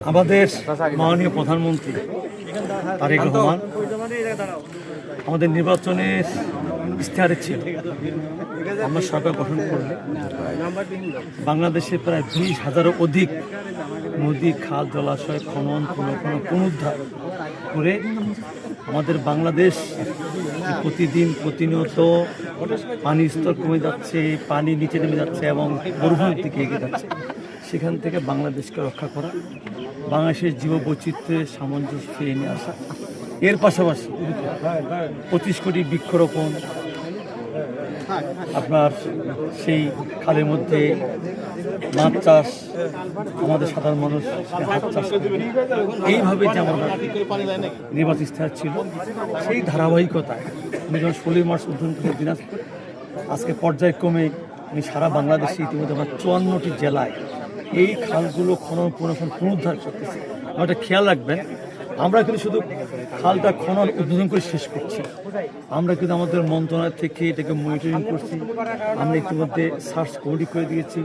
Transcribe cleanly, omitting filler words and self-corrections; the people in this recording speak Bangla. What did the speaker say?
আমাদের মাননীয় প্রধানমন্ত্রী তারেক রহমান আমাদের নির্বাচনের ইশতেহারে ছিল আমরা সরকার গঠন করলে বাংলাদেশে প্রায় 20,000-এরও অধিক নদী, খাল, জলাশয় খনন পুনরুদ্ধার করে আমাদের বাংলাদেশ প্রতিদিন প্রতিনিয়ত পানির স্তর কমে যাচ্ছে, পানি নিচে নেমে যাচ্ছে এবং মরুভূমির দিকে এগিয়ে যাচ্ছে। সেখান থেকে বাংলাদেশকে রক্ষা করা, বাংলাদেশের জীববৈচিত্র্যের সামঞ্জস্য ফিরিয়ে নিয়ে আসা, এর পাশাপাশি 25 কোটি বৃক্ষরোপণ, আপনার সেই খালের মধ্যে মাছ চাষ, আমাদের সাধারণ মানুষ হাত চাষ করবে, এইভাবে যে আমার নির্বাচন ইশতেহার ছিল সেই ধারাবাহিকতায় আমি যখন 16 মার্চ উদ্বোধন করে দিনাজপুর, আজকে পর্যায়ক্রমে আমি সারা বাংলাদেশে ইতিমধ্যে আমার 54টি জেলায় এই খালগুলো খনন পুনরুদ্ধার করতেছি। একটা খেয়াল রাখবেন, আমরা কিন্তু শুধু খালটা খনন উদ্বোধন করে শেষ করছি, আমরা কিন্তু আমাদের মন্ত্রণালয় থেকে এটাকে মনিটরিং করছি, আমরা ইতিমধ্যে সার্চ কমিটি করে দিয়েছি।